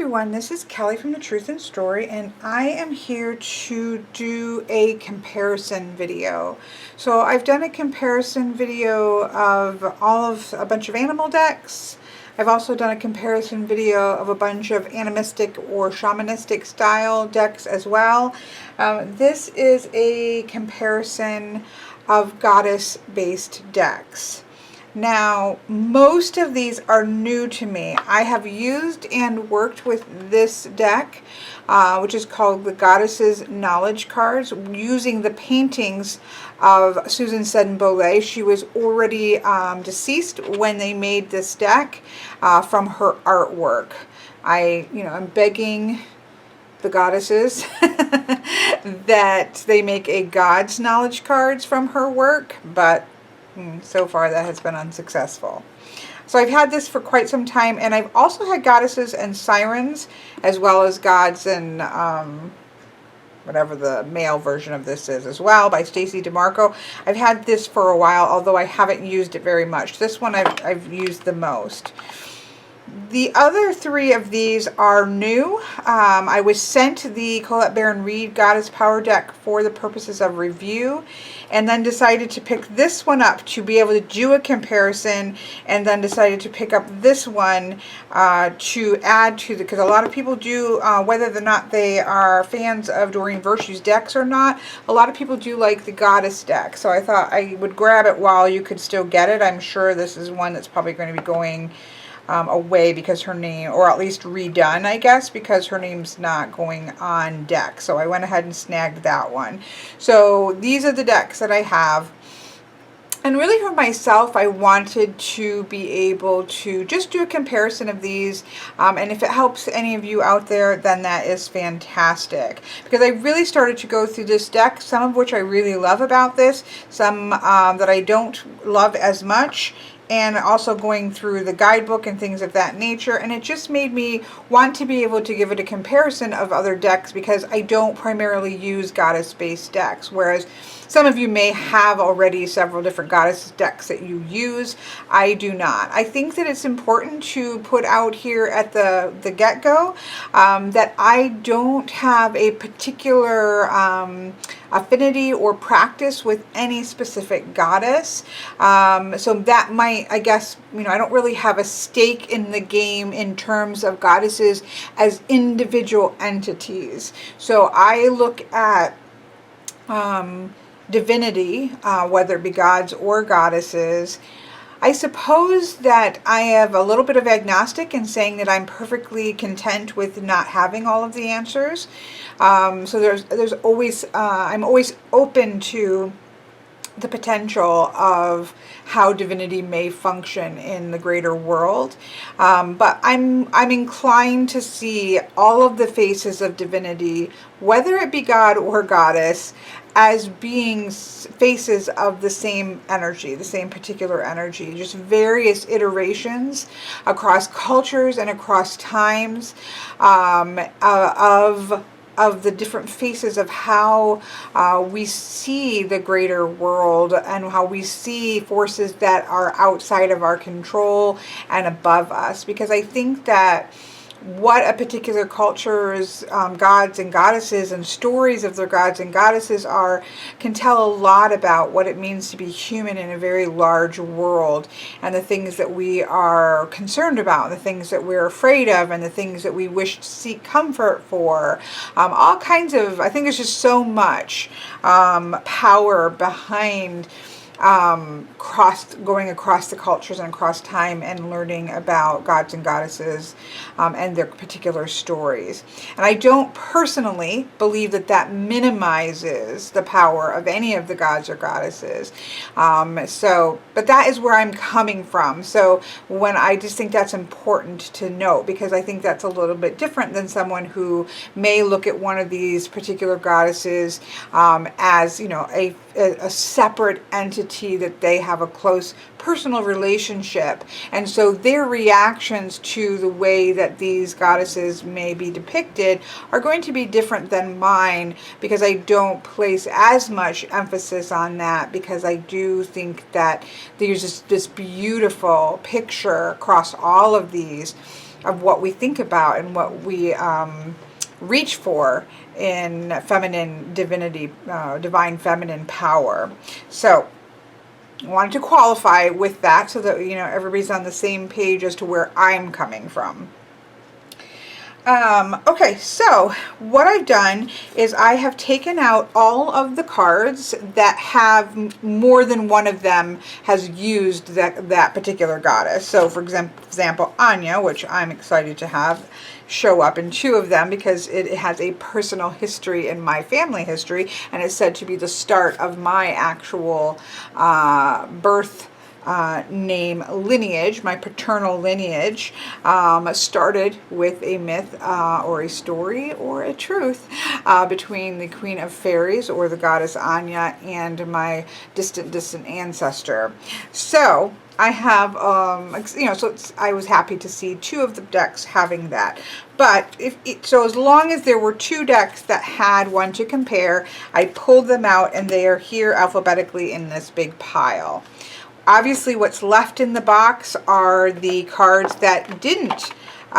everyone, this is Kelly from The Truth and Story, and I am here to do a comparison video. So I've done a comparison video of a bunch of animal decks. I've also done a comparison video of a bunch of animistic or shamanistic style decks as well. This is a comparison of goddess-based decks. Now, most of these are new to me. I have used and worked with this deck, which is called the Goddesses Knowledge Cards, using the paintings of Susan Seddon-Boulay. She was already deceased when they made this deck from her artwork. I'm begging the goddesses that they make a God's Knowledge Cards from her work, but so far that has been unsuccessful. So I've had this for quite some time, and I've also had goddesses and sirens, as well as gods and whatever the male version of this is as well, by Stacey DeMarco. I've had this for a while, although I haven't used it very much. This one I've used the most. The other three of these are new. I was sent the Colette Baron Reid Goddess Power Deck for the purposes of review, and then decided to pick this one up to be able to do a comparison, and then decided to pick up this one to add to the, because a lot of people do, whether or not they are fans of Doreen Virtue's decks or not, a lot of people do like the Goddess deck. So I thought I would grab it while you could still get it. I'm sure this is one that's probably going to be going away because her name, or at least redone, I guess, because her name's not going on deck. So I went ahead and snagged that one. So these are the decks that I have. And really for myself, I wanted to be able to just do a comparison of these. And if it helps any of you out there, then that is fantastic. Because I really started to go through this deck, some of which I really love about this, some that I don't love as much, and also going through the guidebook and things of that nature. And it just made me want to be able to give it a comparison of other decks, because I don't primarily use goddess-based decks, whereas some of you may have already several different goddess decks that you use. I do not. I think that it's important to put out here at the get-go that I don't have a particular affinity or practice with any specific goddess. So that might, I guess, I don't really have a stake in the game in terms of goddesses as individual entities. So I look at divinity, whether it be gods or goddesses. I suppose that I have a little bit of agnostic in saying that I'm perfectly content with not having all of the answers. So there's always, I'm always open to the potential of how divinity may function in the greater world. But I'm inclined to see all of the faces of divinity, whether it be God or goddess, as being faces of the same energy, the same particular energy, just various iterations across cultures and across times of the different faces of how we see the greater world, and how we see forces that are outside of our control and above us. Because I think that what a particular culture's gods and goddesses and stories of their gods and goddesses are can tell a lot about what it means to be human in a very large world, and the things that we are concerned about, and the things that we're afraid of, and the things that we wish to seek comfort for. All kinds of, I think there's just so much power behind going across the cultures and across time, and learning about gods and goddesses and their particular stories. And I don't personally believe that that minimizes the power of any of the gods or goddesses. But that is where I'm coming from. So when I just think that's important to note, because I think that's a little bit different than someone who may look at one of these particular goddesses as, a separate entity entity that they have a close personal relationship. And so their reactions to the way that these goddesses may be depicted are going to be different than mine, because I don't place as much emphasis on that, because I do think that there's just this beautiful picture across all of these of what we think about and what we reach for in feminine divinity, divine feminine power. So I wanted to qualify with that so that, you know, everybody's on the same page as to where I'm coming from. Okay, so what I've done is I have taken out all of the cards that have more than one of them has used that particular goddess. So for example, Anya, which I'm excited to have show up in 2 of them because it has a personal history in my family history, and it's said to be the start of my actual birth name lineage. My paternal lineage started with a myth or a story or a truth between the Queen of Fairies, or the goddess Anya, and my distant ancestor. So I have, you know, so I was happy to see 2 of the decks having that. But so as long as there were 2 decks that had one to compare, I pulled them out, and they are here alphabetically in this big pile. Obviously, what's left in the box are the cards that didn't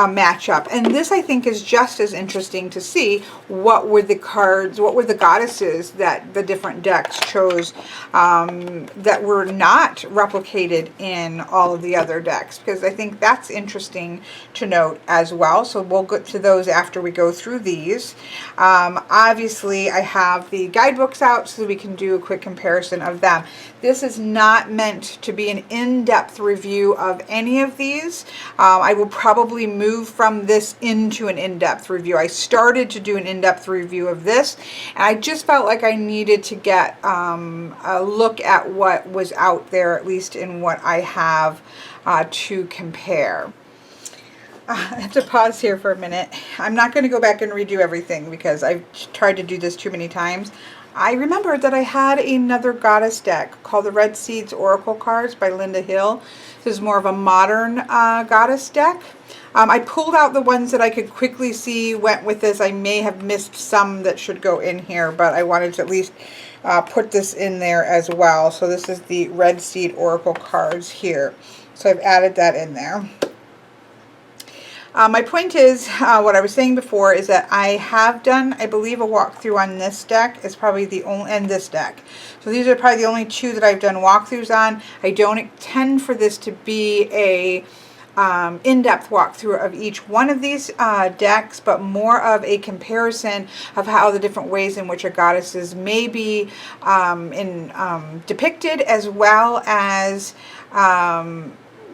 match up. And this, I think, is just as interesting to see. What were the cards, what were the goddesses that the different decks chose that were not replicated in all of the other decks? Because I think that's interesting to note as well. So we'll get to those after we go through these. Obviously, I have the guidebooks out so that we can do a quick comparison of them. This is not meant to be an in-depth review of any of these. I will probably move from this into an in-depth review. I started to do an in-depth review of this, and I just felt like I needed to get a look at what was out there, at least in what I have to compare. I have to pause here for a minute. I'm not going to go back and redo everything because I've tried to do this too many times. I remembered that I had another goddess deck called the Red Seeds Oracle Cards by Linda Hill. This is more of a modern goddess deck. I pulled out the ones that I could quickly see went with this. I may have missed some that should go in here, but I wanted to at least put this in there as well. So this is the Red Seed Oracle Cards here. So I've added that in there. My point is, what I was saying before is that I have done, I believe, a walkthrough on this deck. It's probably the only, and this deck. So these are probably the only 2 that I've done walkthroughs on. I don't intend for this to be a in-depth walkthrough of each one of these decks, but more of a comparison of how the different ways in which a goddesses may be depicted, as well as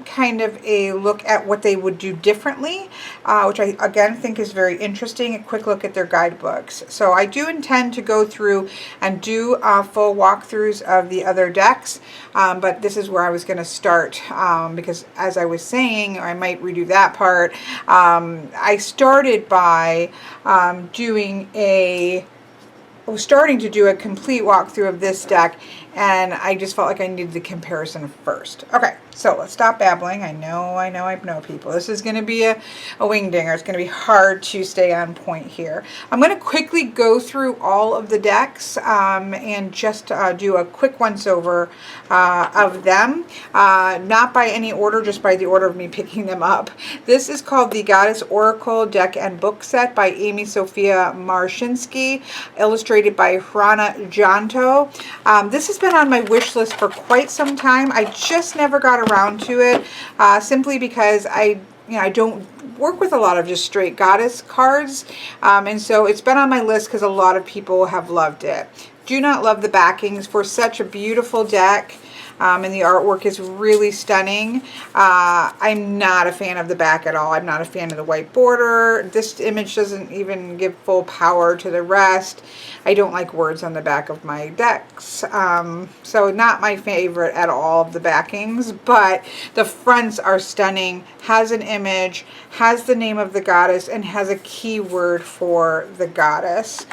kind of a look at what they would do differently, which I again think is very interesting. A quick look at their guidebooks. So I do intend to go through and do full walkthroughs of the other decks, but this is where I was going to start because, as I was saying, or I might redo that part, I started by starting to do a complete walkthrough of this deck, and I just felt like I needed the comparison first. Okay, so let's stop babbling. I know people. This is going to be a wingdinger. It's going to be hard to stay on point here. I'm going to quickly go through all of the decks and just do a quick once-over of them. Not by any order, just by the order of me picking them up. This is called the Goddess Oracle Deck and Book Set by Amy Sophia Marshinsky, illustrated by Hrana Janto. This has been on my wish list for quite some time. I just never got around to it, simply because I don't work with a lot of just straight goddess cards, and so it's been on my list because a lot of people have loved it. Do not love the backings for such a beautiful deck. And the artwork is really stunning. I'm not a fan of the back at all. I'm not a fan of the white border. This image doesn't even give full power to the rest. I don't like words on the back of my decks. So not my favorite at all of the backings, but the fronts are stunning. Has an image, has the name of the goddess, and has a keyword for the goddess.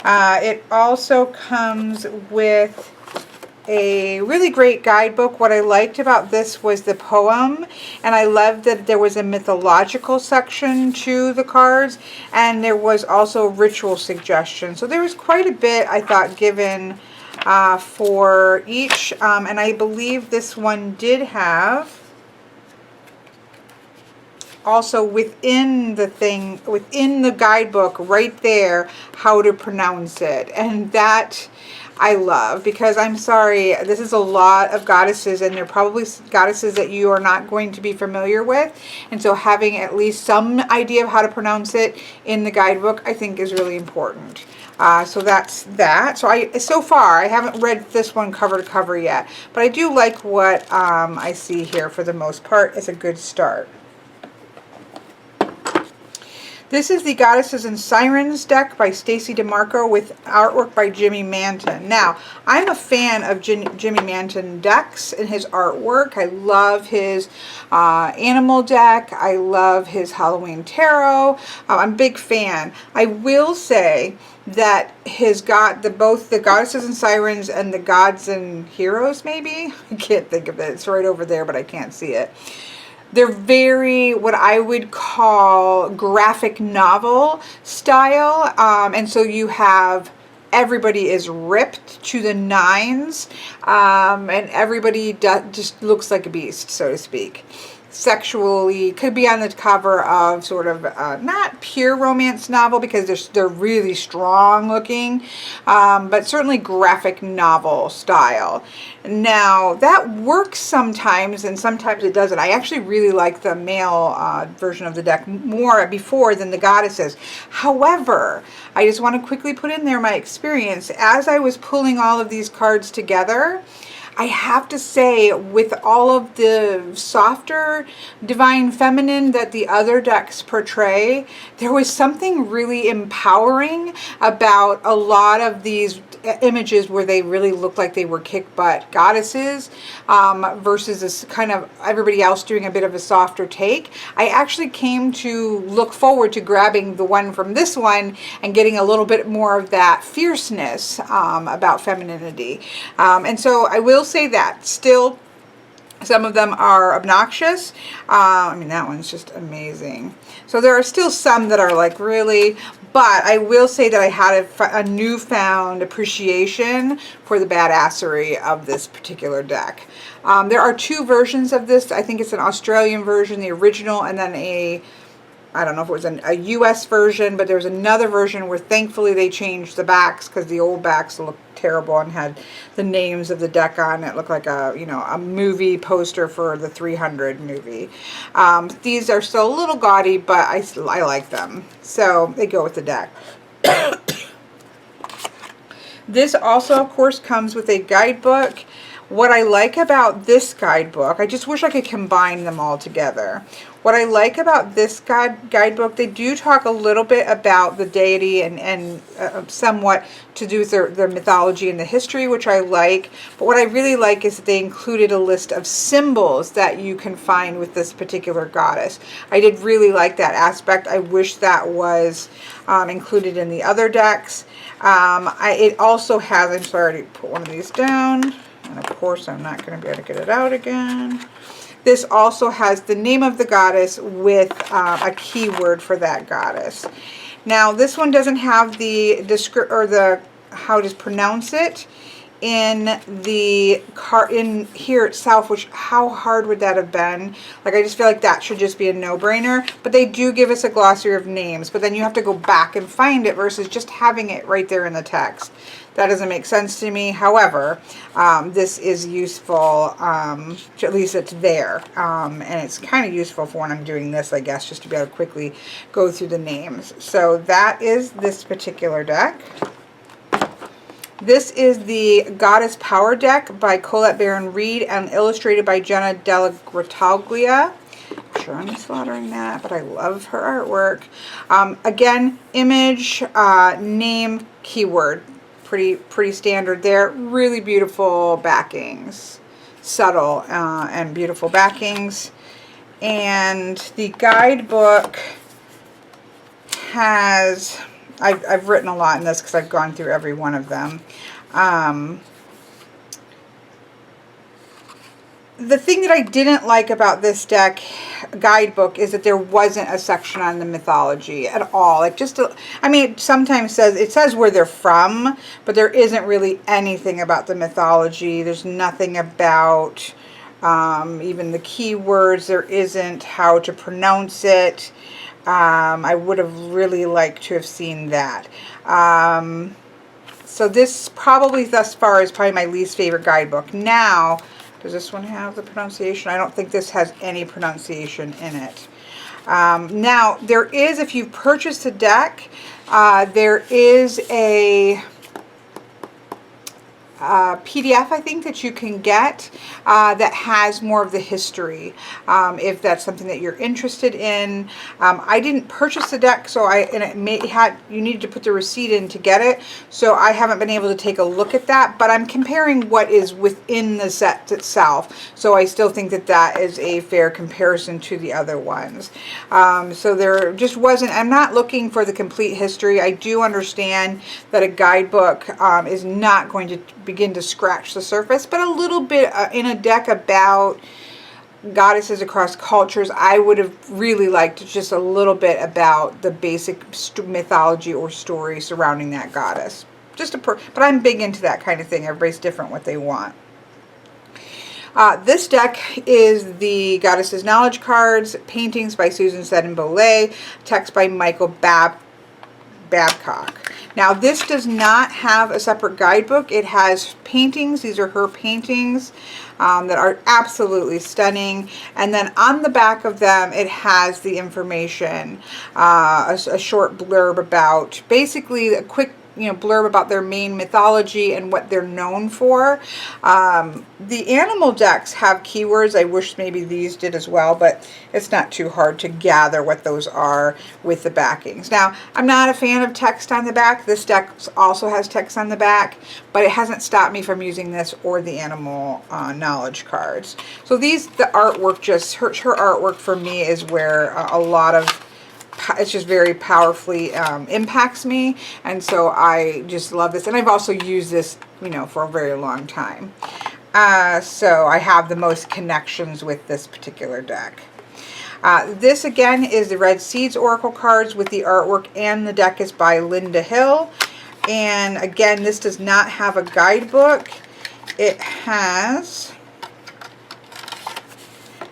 It also comes with a really great guidebook. What I liked about this was the poem, and I loved that there was a mythological section to the cards, and there was also ritual suggestions. So there was quite a bit, I thought, given for each, and I believe this one did have also within the guidebook right there, how to pronounce it. And that I love, because I'm sorry, this is a lot of goddesses, and they're probably goddesses that you are not going to be familiar with, and so having at least some idea of how to pronounce it in the guidebook, I think, is really important. So that's that. So far I haven't read this one cover to cover yet, but I do like what I see here. For the most part, it's a good start. This is the Goddesses and Sirens deck by Stacey DeMarco with artwork by Jimmy Manton. Now, I'm a fan of Jimmy Manton decks and his artwork. I love his animal deck. I love his Halloween tarot. I'm a big fan. I will say that both the Goddesses and Sirens and the Gods and Heroes, maybe? I can't think of it. It's right over there, but I can't see it. They're very, what I would call, graphic novel style. And so you have, everybody is ripped to the nines, and everybody just looks like a beast, so to speak. Sexually, could be on the cover of sort of not pure romance novel, because they're really strong looking, but certainly graphic novel style. Now that works sometimes, and sometimes it doesn't. I actually really like the male version of the deck more before than the goddesses. However, I just want to quickly put in there my experience as I was pulling all of these cards together. I have to say, with all of the softer divine feminine that the other decks portray, there was something really empowering about a lot of these images where they really looked like they were kick-butt goddesses, versus this kind of everybody else doing a bit of a softer take. I actually came to look forward to grabbing the one from this one and getting a little bit more of that fierceness about femininity. And so I will say that still some of them are obnoxious. I mean, that one's just amazing. So there are still some that are like, really, but I will say that I had a newfound appreciation for the badassery of this particular deck. There are two versions of this. I think it's an Australian version, the original, and then I don't know if it was a US version, but there's another version where thankfully they changed the backs, because the old backs looked terrible and had the names of the deck on it. Looked like a movie poster for the 300 movie. These are still a little gaudy, but I like them. So they go with the deck. This also, of course, comes with a guidebook. What I like about this guidebook, I just wish I could combine them all together. What I like about this guidebook, they do talk a little bit about the deity and somewhat to do with their mythology and the history, which I like. But what I really like is that they included a list of symbols that you can find with this particular goddess. I did really like that aspect. I wish that was included in the other decks. It also has, I'm sorry to put one of these down, and of course I'm not going to be able to get it out again. This also has the name of the goddess with a keyword for that goddess. Now, this one doesn't have the how to pronounce it in the in here itself, which how hard would that have been? Like, I just feel like that should just be a no-brainer. But they do give us a glossary of names, but then you have to go back and find it versus just having it right there in the text. That doesn't make sense to me. However, this is useful, at least it's there. And it's kind of useful for when I'm doing this, I guess, just to be able to quickly go through the names. So that is this particular deck. This is the Goddess Power deck by Colette Baron Reed and illustrated by Jenna Della Grottaglia. I'm sure I'm slaughtering that, but I love her artwork. Again, image, name, keyword. Pretty standard there. Really beautiful backings. Subtle and beautiful backings. And the guidebook has... I've written a lot in this because I've gone through every one of them. the thing that I didn't like about this deck guidebook is that there wasn't a section on the mythology at all. Like I mean, it sometimes says where they're from, but there isn't really anything about the mythology. There's nothing about even the keywords. There isn't how to pronounce it. I would have really liked to have seen that. So this probably thus far is probably my least favorite guidebook. Now, does this one have the pronunciation? I don't think this has any pronunciation in it. Now, there is, if you've purchased a deck, there is a PDF, I think, that you can get that has more of the history, if that's something that you're interested in. I didn't purchase the deck, so you needed to put the receipt in to get it, so I haven't been able to take a look at that, but I'm comparing what is within the set itself, so I still think that that is a fair comparison to the other ones. So there just wasn't, I'm not looking for the complete history. I do understand that a guidebook is not going to begin to scratch the surface, but a little bit in a deck about goddesses across cultures, I would have really liked just a little bit about the basic mythology or story surrounding that goddess. But I'm big into that kind of thing. Everybody's different what they want. This deck is the Goddesses Knowledge cards, paintings by Susan Seddon-Boley, text by Michael Babcock. Now, this does not have a separate guidebook. It has paintings. These are her paintings that are absolutely stunning. And then on the back of them, it has the information, a short blurb about, basically a quick blurb about their main mythology and what they're known for. The animal decks have keywords. I wish maybe these did as well, but it's not too hard to gather what those are with the backings. Now, I'm not a fan of text on the back. This deck also has text on the back, but it hasn't stopped me from using this or the animal knowledge cards. So the artwork, just her artwork for me is where a lot of it's just very powerfully impacts me, and so I just love this. And I've also used this, for a very long time. So I have the most connections with this particular deck. This again is the Red Seeds Oracle cards with the artwork, and the deck is by Linda Hill. And again, this does not have a guidebook. It has,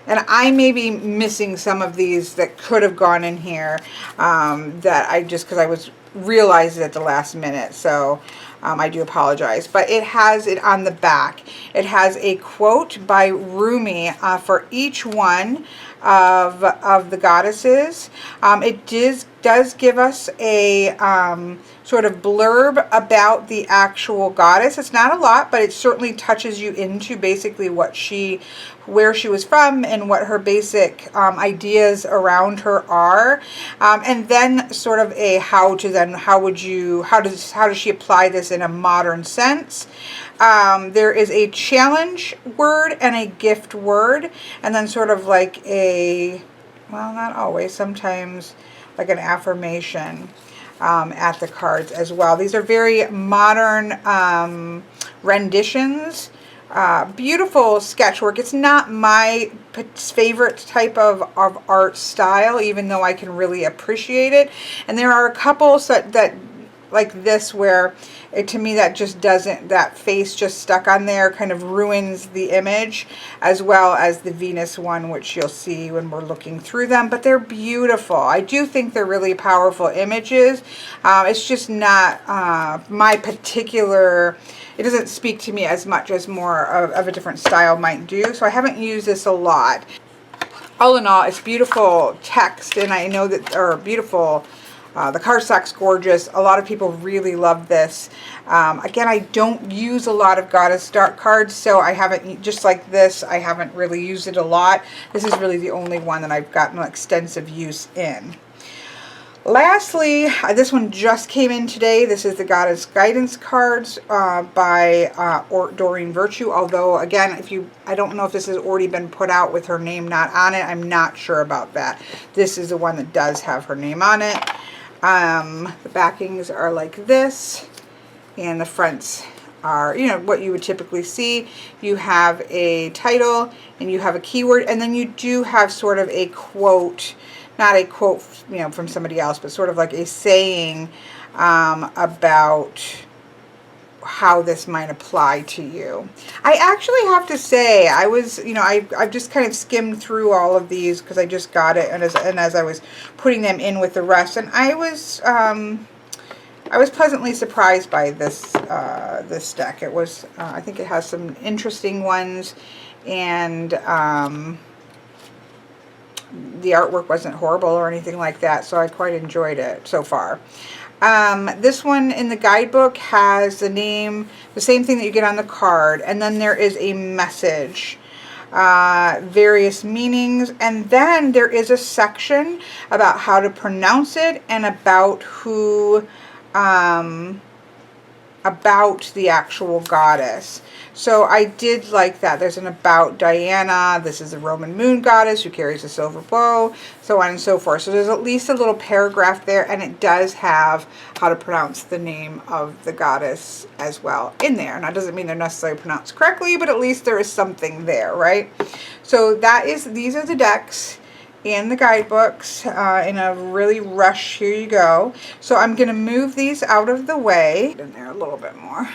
and I may be missing some of these that could have gone in here, that I just, because I was realized it at the last minute, so I do apologize. But it has it on the back. It has a quote by Rumi for each one of the goddesses. It does give us a sort of blurb about the actual goddess. It's not a lot, but it certainly touches you into basically where she was from and what her basic ideas around her are, and then sort of a how does she apply this in a modern sense. There is a challenge word and a gift word, and then sort of like well, not always, sometimes like an affirmation at the cards as well. These are very modern renditions. Beautiful sketchwork. It's not my favorite type of art style, even though I can really appreciate it. And there are a couple that like this where to me that just doesn't, that face just stuck on there kind of ruins the image, as well as the Venus one, which you'll see when we're looking through them. But they're beautiful. I do think they're really powerful images. It's just not my particular, it doesn't speak to me as much as more of a different style might do. So I haven't used this a lot. All in all, it's beautiful text, and I know that, or beautiful, the cardstock's gorgeous. A lot of people really love this. Again, I don't use a lot of Goddess Dark cards, so I haven't, just like this, I haven't really used it a lot. This is really the only one that I've gotten extensive use in. Lastly, this one just came in today. This is the Goddess Guidance cards by Doreen Virtue. Although, again, I don't know if this has already been put out with her name not on it. I'm not sure about that. This is the one that does have her name on it. The backings are like this, and the front's are, you know, what you would typically see. You have a title and you have a keyword, and then you do have sort of a quote, not a quote, you know, from somebody else, but sort of like a saying about how this might apply to you. I actually have to say, I was, you know, I've just kind of skimmed through all of these because I just got it, and as I was putting them in with the rest, and I was pleasantly surprised by this this deck. It was, I think it has some interesting ones, and the artwork wasn't horrible or anything like that, so I quite enjoyed it so far. This one in the guidebook has the name, the same thing that you get on the card, and then there is a message, various meanings, and then there is a section about how to pronounce it and about who, about the actual goddess. So I did like that. There's an about Diana. This is the Roman moon goddess who carries a silver bow, so on and so forth. So there's at least a little paragraph there, and it does have how to pronounce the name of the goddess as well in there. Now, it doesn't mean they're necessarily pronounced correctly, but at least there is something there, right? So that is, these are the decks and the guidebooks in a really rush. Here you go. So I'm going to move these out of the way. In there a little bit more.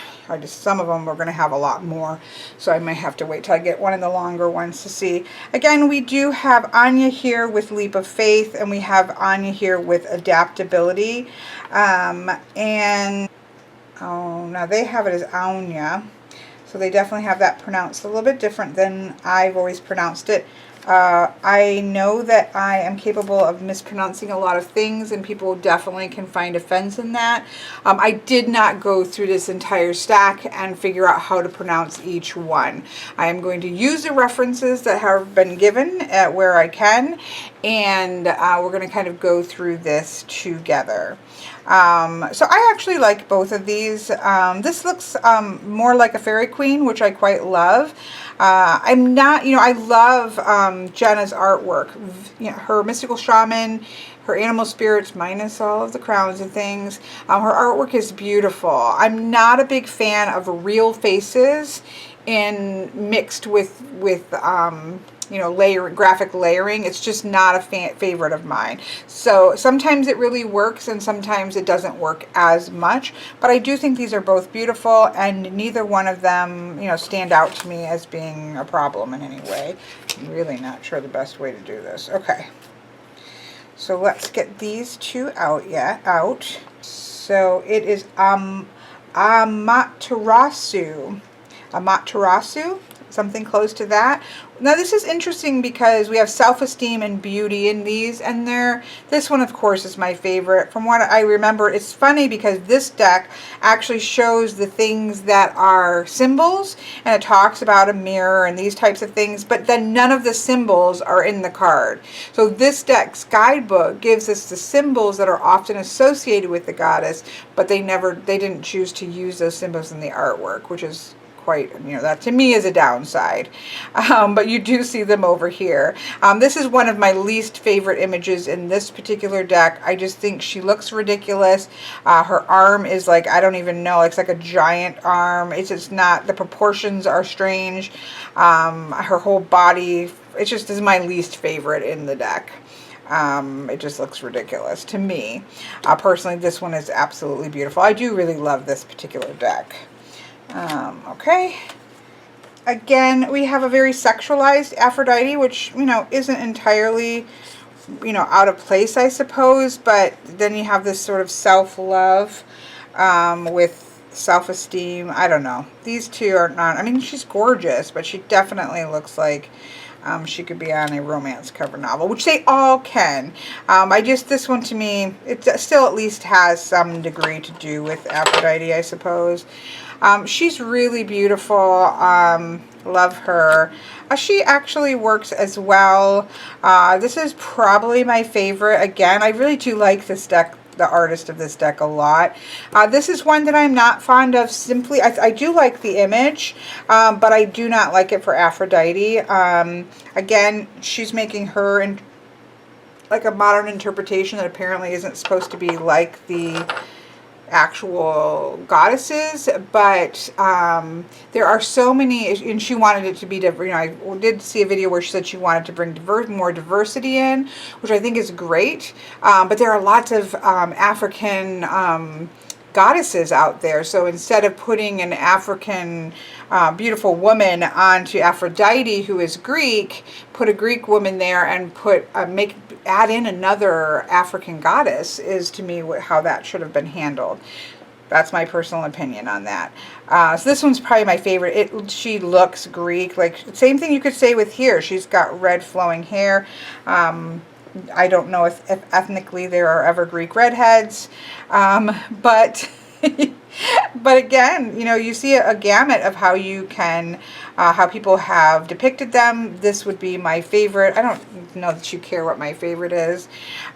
Some of them are going to have a lot more, so I might have to wait till I get one of the longer ones to see. Again, we do have Anya here with Leap of Faith, and we have Anya here with Adaptability. And oh, now they have it as Anya, so they definitely have that pronounced a little bit different than I've always pronounced it. I know that I am capable of mispronouncing a lot of things, and people definitely can find offense in that. I did not go through this entire stack and figure out how to pronounce each one. I am going to use the references that have been given where I can, and we're going to kind of go through this together. So I actually like both of these. This looks more like a fairy queen, which I quite love. I'm not, you know, I love Jenna's artwork. You know, her mystical shaman, her animal spirits minus all of the crowns and things. Her artwork is beautiful. I'm not a big fan of real faces mixed with you know, graphic layering. It's just not a favorite of mine. So sometimes it really works and sometimes it doesn't work as much, but I do think these are both beautiful, and neither one of them, you know, stand out to me as being a problem in any way. I'm really not sure the best way to do this. Okay, so let's get these two out. So it is Amaterasu, something close to that. Now this is interesting because we have self-esteem and beauty in these, and this one of course is my favorite. From what I remember, it's funny because this deck actually shows the things that are symbols, and it talks about a mirror and these types of things, but then none of the symbols are in the card. So this deck's guidebook gives us the symbols that are often associated with the goddess, but they didn't choose to use those symbols in the artwork, which is quite, you know, that to me is a downside. But you do see them over here. This is one of my least favorite images in this particular deck. I just think she looks ridiculous. Her arm is like, I don't even know, it's like a giant arm. It's just not, the proportions are strange. Her whole body, it just is my least favorite in the deck. It just looks ridiculous to me. Personally, this one is absolutely beautiful. I do really love this particular deck. Okay. Again, we have a very sexualized Aphrodite, which, you know, isn't entirely, you know, out of place, I suppose, but then you have this sort of self-love with self-esteem. I don't know. These two are not, I mean, she's gorgeous, but she definitely looks like she could be on a romance cover novel, which they all can. This one to me, it still at least has some degree to do with Aphrodite, I suppose. She's really beautiful. Love her. She actually works as well. This is probably my favorite. Again, I really do like this deck, the artist of this deck, a lot. This is one that I'm not fond of. Simply, I do like the image, but I do not like it for Aphrodite. Again, she's making her in like a modern interpretation that apparently isn't supposed to be like the actual goddesses, but there are so many, and she wanted it to be different. You know, I did see a video where she said she wanted to bring more diversity in, which I think is great. But there are lots of African goddesses out there. So instead of putting an African beautiful woman onto Aphrodite, who is Greek, put a Greek woman there and put add in another African goddess, is to me how that should have been handled. That's my personal opinion on that. So this one's probably my favorite. She looks Greek, like same thing you could say with here. She's got red flowing hair. I don't know if ethnically there are ever Greek redheads, but but again, you know, you see a gamut of how you can, how people have depicted them. This would be my favorite. I don't know that you care what my favorite is,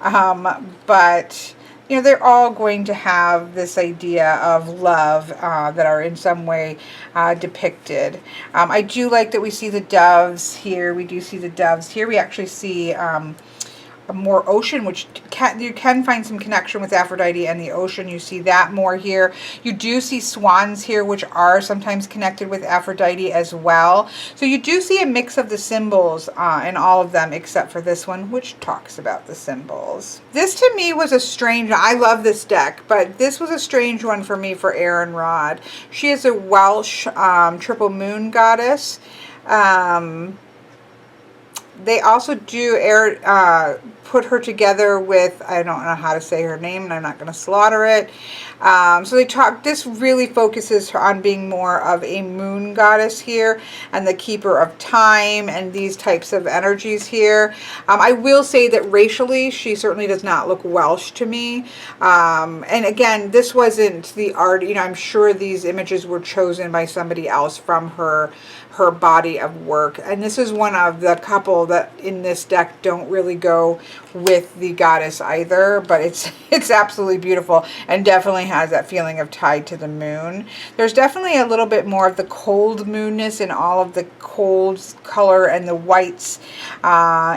but you know, they're all going to have this idea of love that are in some way depicted. I do like that we see the doves here. We do see the doves here. We actually see more ocean, which you can find some connection with Aphrodite and the ocean. You see that more here. You do see swans here, which are sometimes connected with Aphrodite as well. So you do see a mix of the symbols in all of them, except for this one, which talks about the symbols. This to me was a strange, I love this deck, but this was a strange one for me for Erin Rod. She is a Welsh triple moon goddess. They also do put her together with, I don't know how to say her name, and I'm not going to slaughter it. So this really focuses on being more of a moon goddess here, and the keeper of time, and these types of energies here. I will say that racially, she certainly does not look Welsh to me. And again, this wasn't the art, you know, I'm sure these images were chosen by somebody else from her body of work, and this is one of the couple that in this deck don't really go with the goddess either, but it's absolutely beautiful and definitely has that feeling of tied to the moon. There's definitely a little bit more of the cold moonness in all of the cold color and the whites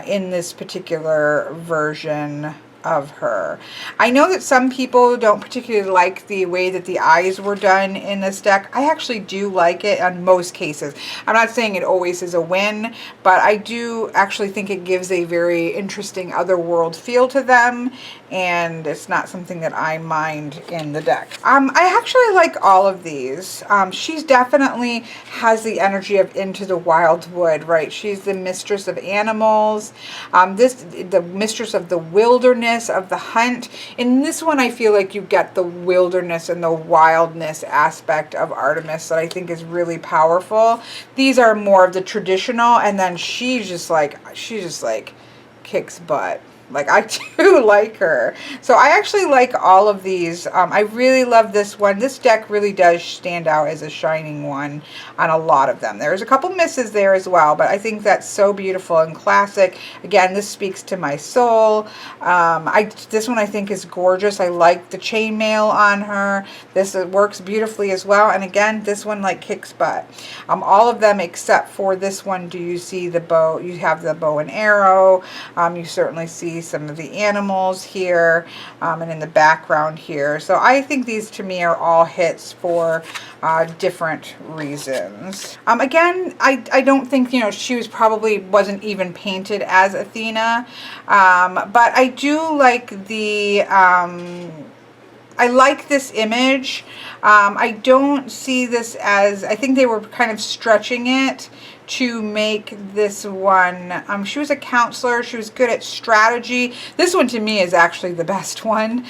in this particular version of her. I know that some people don't particularly like the way that the eyes were done in this deck. I actually do like it on most cases. I'm not saying it always is a win, but I do actually think it gives a very interesting otherworld feel to them, and it's not something that I mind in the deck. I actually like all of these. She's definitely has the energy of Into the Wildwood, right? She's the mistress of animals, the mistress of the wilderness, of the hunt. In this one, I feel like you get the wilderness and the wildness aspect of Artemis that I think is really powerful. These are more of the traditional, and then she just like kicks butt. Like, I do like her. So I actually like all of these. I really love this one. This deck really does stand out as a shining one on a lot of them. There's a couple misses there as well, but I think that's so beautiful and classic. Again, this speaks to my soul. This one I think is gorgeous. I like the chainmail on her. This works beautifully as well. And again, this one like kicks butt. All of them except for this one, do you see the bow? You have the bow and arrow. You certainly see some of the animals here and in the background here. So I think these to me are all hits for different reasons. Again, I don't think, you know, she wasn't even painted as Athena, but I do like the I like this image. I don't see this as, I think they were kind of stretching it to make this one. She was a counselor. She was good at strategy. This one to me is actually the best one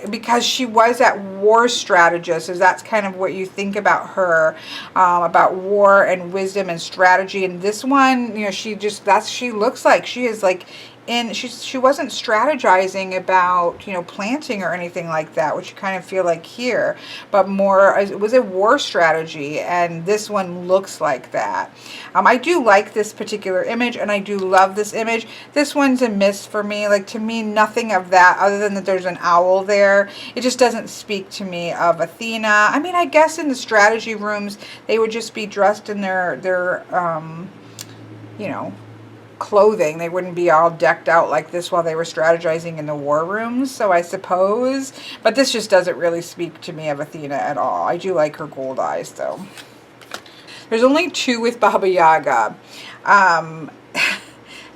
because she was that war strategist. So that's kind of what you think about her, about war and wisdom and strategy. And this one, you know, she looks like she is like, and she wasn't strategizing about, you know, planting or anything like that, which you kind of feel like here, but more, it was a war strategy, and this one looks like that. I do like this particular image, and I do love this image. This one's a miss for me. Like, to me, nothing of that, other than that there's an owl there. It just doesn't speak to me of Athena. I mean, I guess in the strategy rooms, they would just be dressed in their you know, clothing. They wouldn't be all decked out like this while they were strategizing in the war rooms, so I suppose. But this just doesn't really speak to me of Athena at all. I do like her gold eyes, though. There's only 2 with Baba Yaga.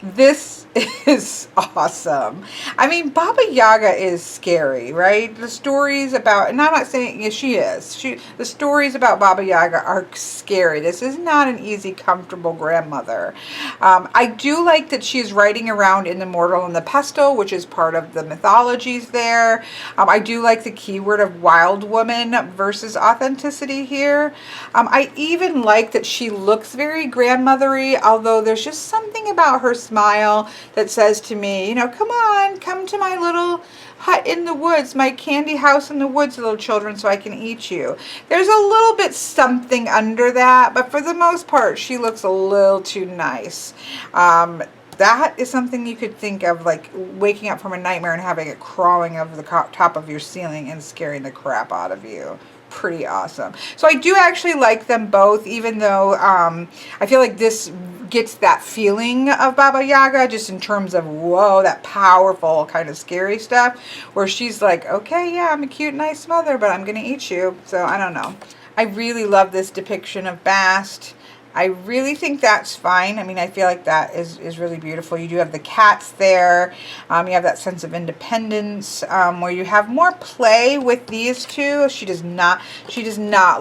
This is awesome. I mean, Baba Yaga is scary, right? The stories about, and I'm not saying, yeah, she is. The stories about Baba Yaga are scary. This is not an easy, comfortable grandmother. I do like that she's riding around in the mortal and the pestle, which is part of the mythologies there. I do like the keyword of wild woman versus authenticity here. I even like that she looks very grandmothery, although there's just something about her smile that says to me, you know, come on, come to my little hut in the woods, my candy house in the woods, little children, so I can eat you. There's a little bit something under that, but for the most part, she looks a little too nice. That is something you could think of, like waking up from a nightmare and having it crawling over the top of your ceiling and scaring the crap out of you. Pretty awesome. So I do actually like them both, even though I feel like this gets that feeling of Baba Yaga just in terms of, whoa, that powerful kind of scary stuff, where she's like, okay, yeah, I'm a cute, nice mother, but I'm gonna eat you. So I don't know. I really love this depiction of Bast. I really think that's fine. I mean, I feel like that is really beautiful. You do have the cats there. You have that sense of independence, where you have more play with these two. She does not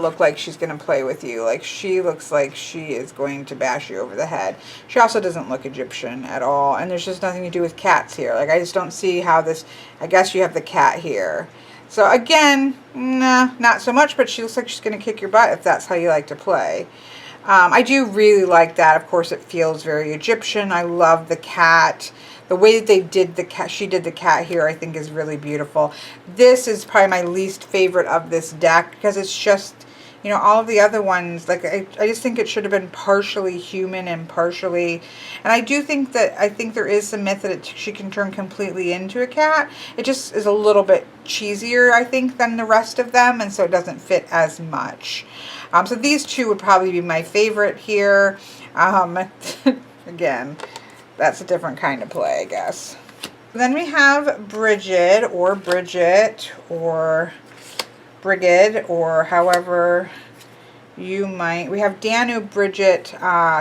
look like she's going to play with you. Like, she looks like she is going to bash you over the head. She also doesn't look Egyptian at all. And there's just nothing to do with cats here. Like, I just don't see how this, I guess you have the cat here. So again, nah, not so much, but she looks like she's going to kick your butt if that's how you like to play. I do really like that. Of course, it feels very Egyptian. I love the cat. The way that they did the cat, she did the cat here, I think is really beautiful. This is probably my least favorite of this deck because it's just, you know, all of the other ones, like, I just think it should have been partially human and partially, and I do think that, I think there is some myth that she can turn completely into a cat. It just is a little bit cheesier, I think, than the rest of them, and so it doesn't fit as much. So these two would probably be my favorite here. Again, that's a different kind of play, I guess. Then we have Bridget, or Brigid, or however you might. We have Danu Bridget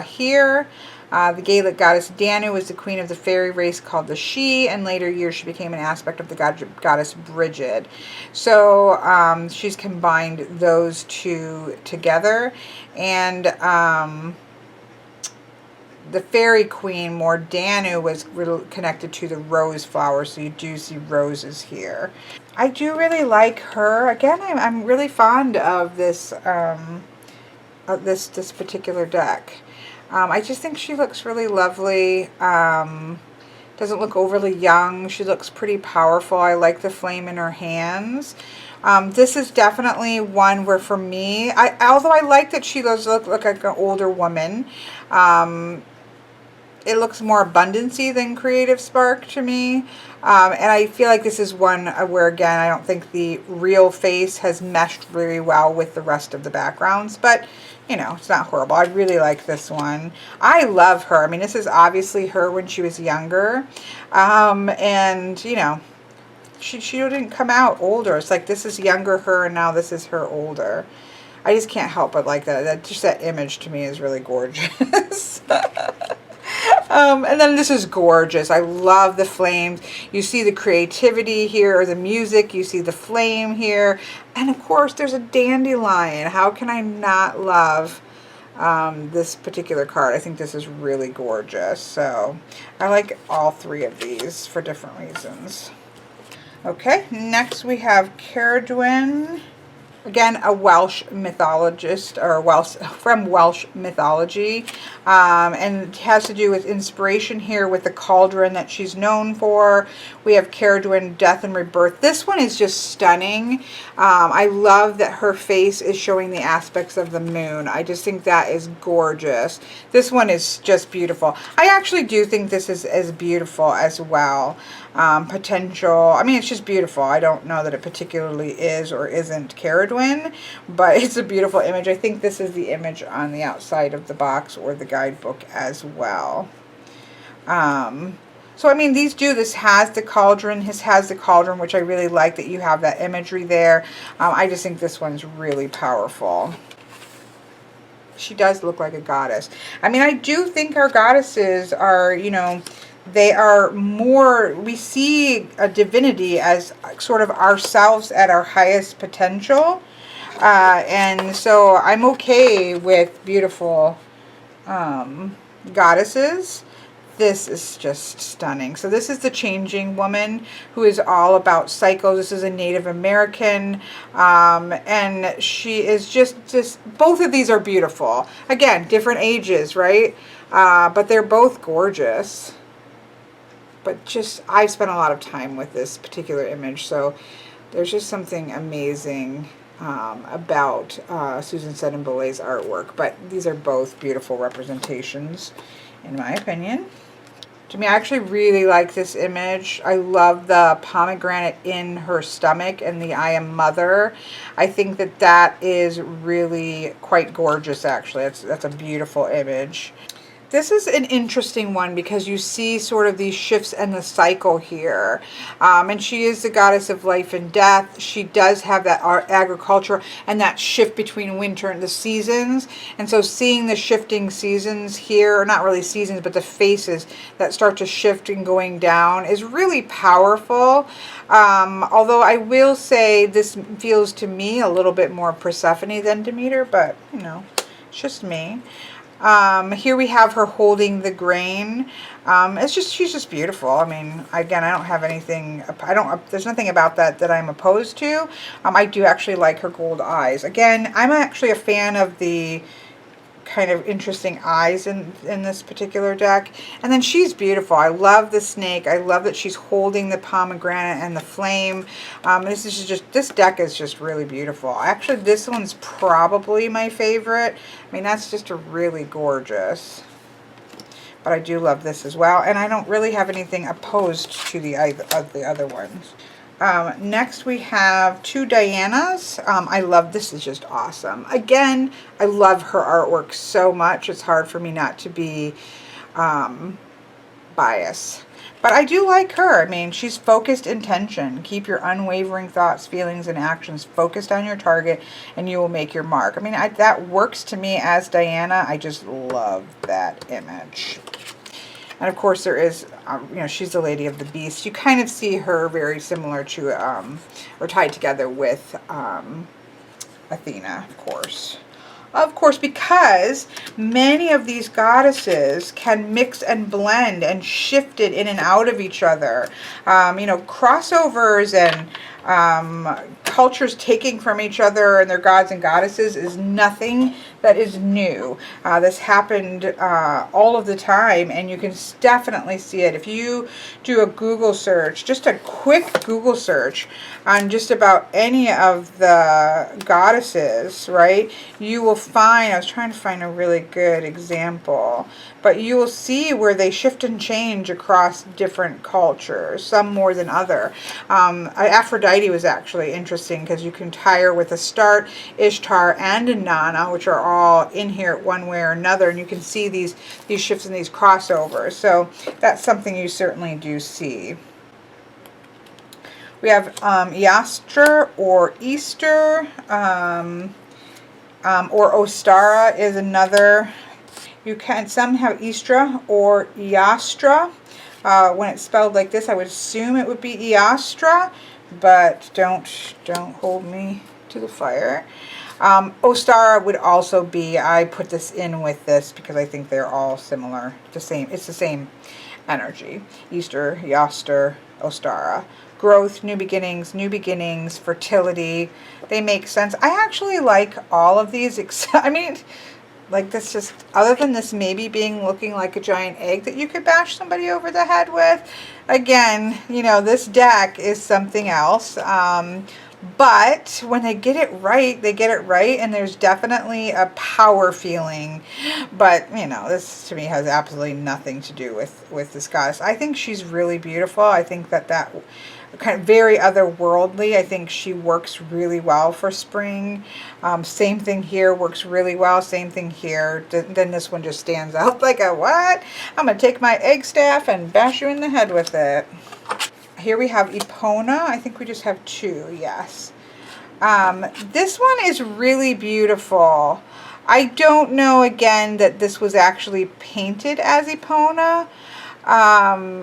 here. The Gaelic goddess Danu was the queen of the fairy race called the She, and later years she became an aspect of the goddess Bridget. So she's combined those two together, and the fairy queen, more Danu, was connected to the rose flower, so you do see roses here. I do really like her. Again, I'm really fond of this this particular deck. I just think she looks really lovely. Doesn't look overly young. She looks pretty powerful. I like the flame in her hands. This is definitely one where, for me, although I like that she does look like an older woman, it looks more abundancy than creative spark to me. And I feel like this is one where, again, I don't think the real face has meshed very well with the rest of the backgrounds, but you know, it's not horrible. I really like this one. I love her. I mean, this is obviously her when she was younger. And, you know, she didn't come out older. It's like this is younger her and now this is her older. I just can't help but like that. Just that image to me is really gorgeous. And then this is gorgeous. I love the flames. You see the creativity here, or the music. You see the flame here. And of course, there's a dandelion. How can I not love this particular card? I think this is really gorgeous. So I like all three of these for different reasons. Okay, next we have Ceridwen. Again, a Welsh mythologist, or from Welsh mythology, and it has to do with inspiration here with the cauldron that she's known for. We have Ceridwen, Death and Rebirth. This one is just stunning. I love that her face is showing the aspects of the moon. I just think that is gorgeous. This one is just beautiful. I actually do think this is as beautiful as well. Potential, I mean, it's just beautiful. I don't know that it particularly is or isn't Ceridwen, but it's a beautiful image. I think this is the image on the outside of the box or the guidebook as well. So, I mean, this has the cauldron. This has the cauldron, which I really like that you have that imagery there. I just think this one's really powerful. She does look like a goddess. I mean, I do think our goddesses are, you know, they are more, we see a divinity as sort of ourselves at our highest potential. And so I'm okay with beautiful goddesses. This is just stunning. So this is the Changing Woman, who is all about cycles. This is a Native American, and she is just both of these are beautiful. Again, different ages, right? But they're both gorgeous. But just, I've spent a lot of time with this particular image, so there's just something amazing about Susan Sedin-Boulez's artwork. But these are both beautiful representations, in my opinion. To me, I actually really like this image. I love the pomegranate in her stomach and the I am mother. I think that that is really quite gorgeous, actually. That's a beautiful image. This is an interesting one because you see sort of these shifts in the cycle here. And she is the goddess of life and death. She does have that agriculture and that shift between winter and the seasons. And so seeing the shifting seasons here, or not really seasons, but the faces that start to shift and going down is really powerful. Although I will say this feels to me a little bit more Persephone than Demeter, but you know, it's just me. Here we have her holding the grain. She's just beautiful. I mean, again, I don't have anything, there's nothing about that I'm opposed to. I do actually like her gold eyes. Again, I'm actually a fan of the kind of interesting eyes in this particular deck. And then she's beautiful. I love the snake. I love that she's holding the pomegranate and the flame. This deck is just really beautiful. Actually, this one's probably my favorite. I mean, that's just a really gorgeous. But I do love this as well. And I don't really have anything opposed to the other ones. Next we have two Dianas. I love, this is just awesome. Again, I love her artwork so much. It's hard for me not to be biased. But I do like her. I mean, she's focused intention. Keep your unwavering thoughts, feelings, and actions focused on your target, and you will make your mark. I mean, that works to me as Diana. I just love that image. And of course there is, you know, she's the Lady of the Beast. You kind of see her very similar to, or tied together with Athena, of course. Of course, because many of these goddesses can mix and blend and shift it in and out of each other. You know, crossovers and cultures taking from each other and their gods and goddesses is nothing that is new. This happened all of the time, and you can definitely see it. If you do a Google search, just a quick Google search on just about any of the goddesses, right, you will find, I was trying to find a really good example, but you will see where they shift and change across different cultures, some more than other. Aphrodite was actually interesting because you can tie her with Astarte, Ishtar, and Anana, which are all in here one way or another, and you can see these shifts and these crossovers. So that's something you certainly do see. We have Ishtar or Easter, or Ostara is another. You can, some have Ishtar or Iastra. When it's spelled like this, I would assume it would be Iastra, but don't hold me to the fire. Ostara would also be, I put this in with this because I think they're all similar. It's the same energy. Easter, Ishtar, Ostara. Growth, new beginnings, fertility. They make sense. I actually like all of these, except, I mean, like this just, other than this maybe looking like a giant egg that you could bash somebody over the head with. Again, you know, this deck is something else. But when they get it right, they get it right, and there's definitely a power feeling. But, you know, this to me has absolutely nothing to do with this goddess. I think she's really beautiful. I think that kind of very otherworldly. I think she works really well for spring. Same thing here, works really well. Same thing here. Then this one just stands out like a what? I'm going to take my egg staff and bash you in the head with it. Here we have Epona. I think we just have two, yes. This one is really beautiful. I don't know, again, that this was actually painted as Epona.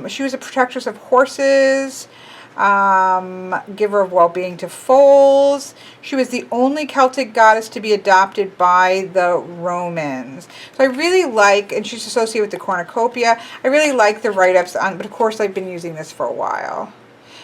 She was a protectress of horses, giver of well-being to foals. She was the only Celtic goddess to be adopted by the Romans. So I really like, and she's associated with the cornucopia, I really like the write-ups on, but of course I've been using this for a while.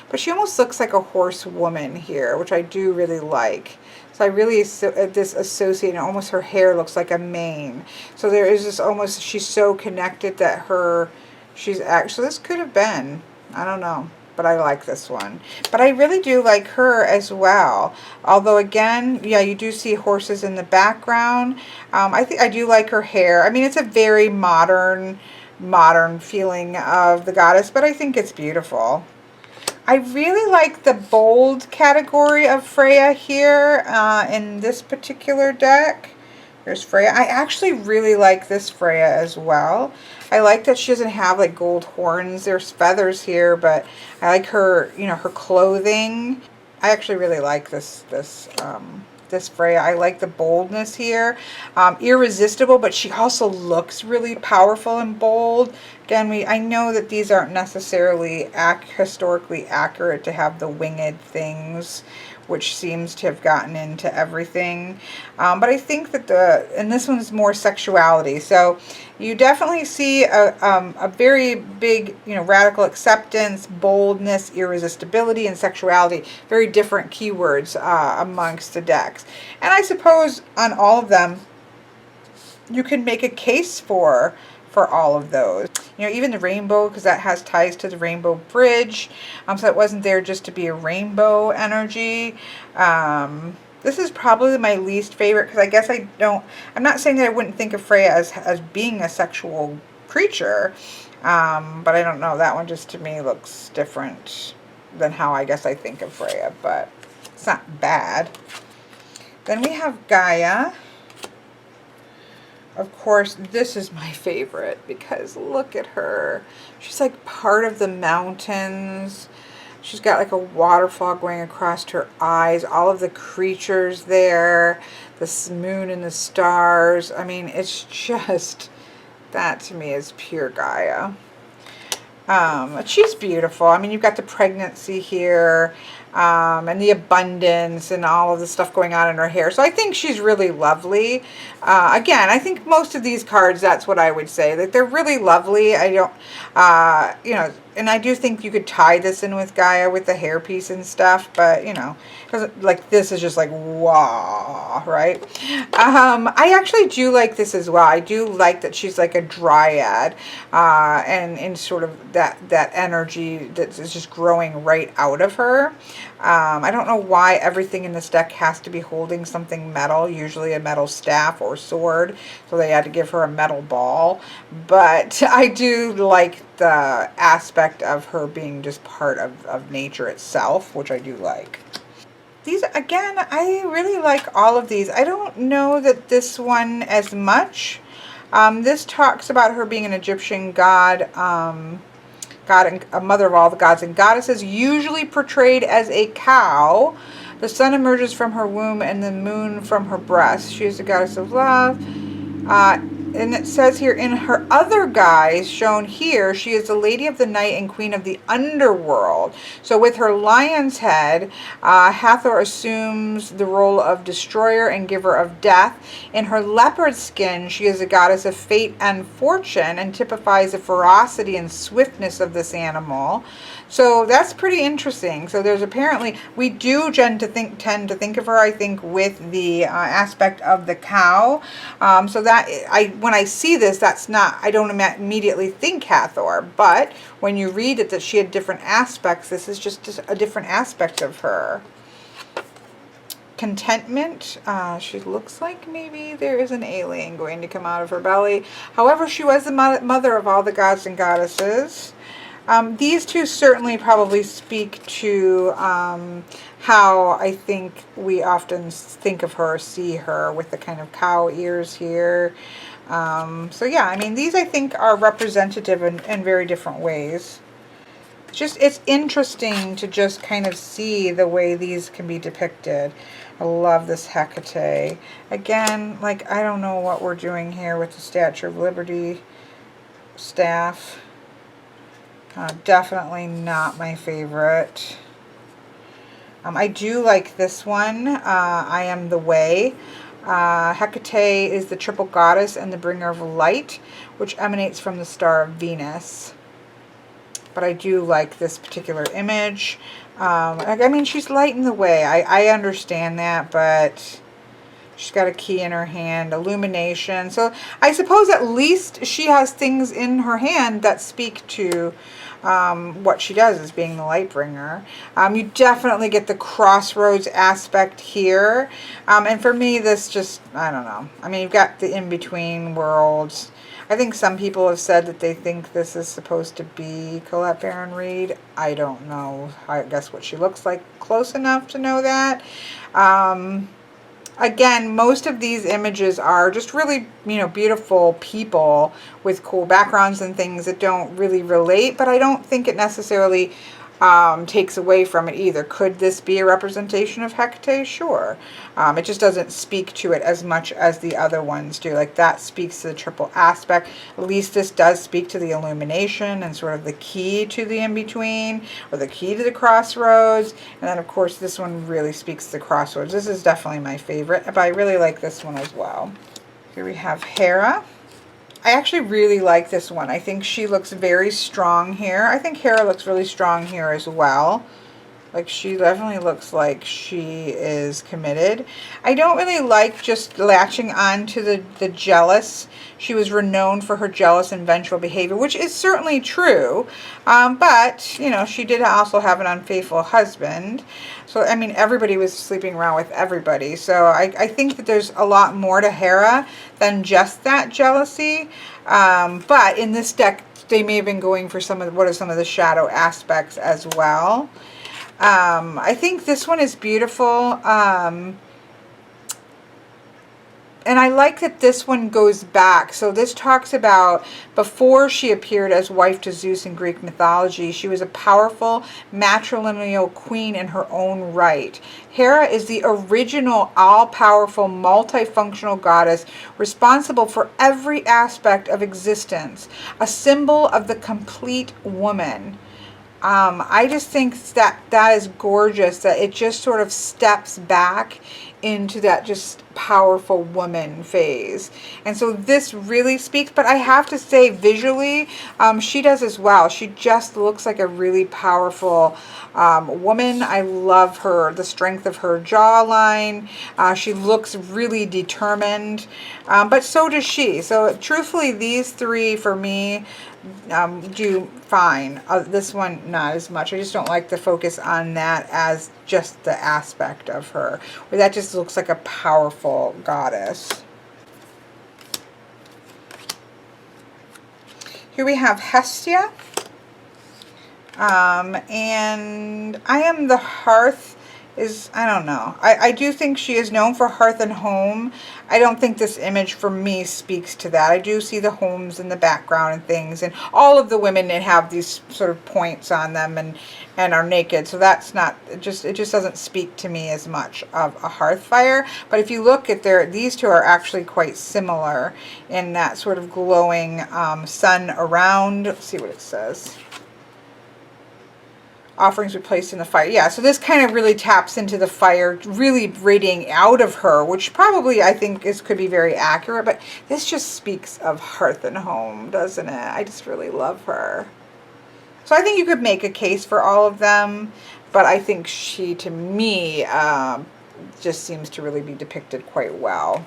But she almost looks like a horse woman here, which I do really like. So I really, this associate, almost her hair looks like a mane. So there is this almost, she's so connected that she's actually, this could have been, I don't know. But I like this one. But I really do like her as well. Although again, yeah, you do see horses in the background. I think I do like her hair. I mean, it's a very modern feeling of the goddess, but I think it's beautiful. I really like the bold category of Freya here in this particular deck. There's Freya. I actually really like this Freya as well. I like that she doesn't have like gold horns. There's feathers here, but I like her, you know, her clothing. I actually really like this Freya. I like the boldness here. Irresistible, but she also looks really powerful and bold. Again, I know that these aren't necessarily historically accurate to have the winged things, which seems to have gotten into everything. But I think that and this one's more sexuality. So you definitely see a very big, you know, radical acceptance, boldness, irresistibility, and sexuality. Very different keywords amongst the decks. And I suppose on all of them, you can make a case for all of those. You know, even the rainbow, because that has ties to the rainbow bridge. So it wasn't there just to be a rainbow energy. This is probably my least favorite, because I guess I'm not saying that I wouldn't think of Freya as being a sexual creature. But I don't know, that one just to me looks different than how I guess I think of Freya, but it's not bad. Then we have Gaia. Of course, this is my favorite because look at her. She's like part of the mountains. She's got like a waterfall going across her eyes. All of the creatures there. The moon and the stars. I mean, it's just, that to me is pure Gaia. She's beautiful. I mean, you've got the pregnancy here. And the abundance and all of the stuff going on in her hair. So I think she's really lovely. Again, I think most of these cards, that's what I would say. That they're really lovely. I don't, you know, and I do think you could tie this in with Gaia with the hairpiece and stuff. But, you know, because like this is just like, wow, right? I actually do like this as well. I do like that she's like a dryad. And in sort of that energy that's just growing right out of her. I don't know why everything in this deck has to be holding something metal, usually a metal staff or sword, so they had to give her a metal ball. But I do like the aspect of her being just part of nature itself, which I do like. These, again, I really like all of these. I don't know that this one as much. This talks about her being an Egyptian god, God and a mother of all the gods and goddesses, usually portrayed as a cow. The sun emerges from her womb and the moon from her breast. She is the goddess of love. And it says here, in her other guise shown here, she is the lady of the night and queen of the underworld. So with her lion's head, Hathor assumes the role of destroyer and giver of death. In her leopard skin, she is a goddess of fate and fortune and typifies the ferocity and swiftness of this animal. So that's pretty interesting. So there's apparently, we do tend to think of her, I think, with the aspect of the cow. So that when I see this, that's not, I don't immediately think Hathor, but when you read it that she had different aspects, this is just a different aspect of her. contentment. She looks like maybe there is an alien going to come out of her belly. However, she was the mother of all the gods and goddesses. These two certainly probably speak to how I think we often think of her, see her, with the kind of cow ears here. So yeah, I mean, these I think are representative in very different ways. It's interesting to just kind of see the way these can be depicted. I love this Hecate. Again, like, I don't know what we're doing here with the Statue of Liberty staff. Definitely not my favorite. I do like this one. I am the way. Hecate is the triple goddess and the bringer of light, which emanates from the star of Venus. But I do like this particular image. I mean, she's lighting the way. I understand that, but she's got a key in her hand, illumination. So I suppose at least she has things in her hand that speak to what she does as being the light bringer. You definitely get the crossroads aspect here. And for me, this just, I don't know. I mean, you've got the in-between worlds. I think some people have said that they think this is supposed to be Colette Baron Reed. I don't know, I guess, what she looks like close enough to know that. Again, most of these images are just really, you know, beautiful people with cool backgrounds and things that don't really relate, but I don't think it necessarily takes away from it either. Could this be a representation of Hecate? Sure. It just doesn't speak to it as much as the other ones do. Like, that speaks to the triple aspect. At least this does speak to the illumination and sort of the key to the in-between, or the key to the crossroads. And then, of course, this one really speaks to the crossroads. This is definitely my favorite, but I really like this one as well. Here we have Hera. I actually really like this one. I think she looks very strong here. I think Hera looks really strong here as well. Like, she definitely looks like she is committed. I don't really like just latching on to the jealous. She was renowned for her jealous and vengeful behavior, which is certainly true. But, you know, she did also have an unfaithful husband. So, I mean, everybody was sleeping around with everybody. So I think that there's a lot more to Hera than just that jealousy. But in this deck, they may have been going for some of the shadow aspects as well. I think this one is beautiful. And I like that this one goes back. So this talks about before she appeared as wife to Zeus in Greek mythology, she was a powerful matrilineal queen in her own right. Hera is the original all-powerful multifunctional goddess responsible for every aspect of existence, a symbol of the complete woman. I just think that is gorgeous, that it just sort of steps back into that just powerful woman phase. And so this really speaks, but I have to say visually, she does as well. She just looks like a really powerful woman. I love her, the strength of her jawline. She looks really determined, but so does she. So truthfully, these three for me do fine. This one, not as much. I just don't like the focus on that as just the aspect of her, where that just looks like a powerful goddess. Here we have Hestia. And I am the hearth is, I don't know. I do think she is known for hearth and home. I don't think this image for me speaks to that. I do see the homes in the background and things, and all of the women that have these sort of points on them and are naked. So that's not, it just doesn't speak to me as much of a hearth fire. But if you look at these two are actually quite similar in that sort of glowing sun around. Let's see what it says. Offerings were placed in the fire. Yeah, so this kind of really taps into the fire really radiating out of her, which probably I think could be very accurate, but this just speaks of hearth and home, doesn't it? I just really love her. So I think you could make a case for all of them, but I think she, to me, just seems to really be depicted quite well.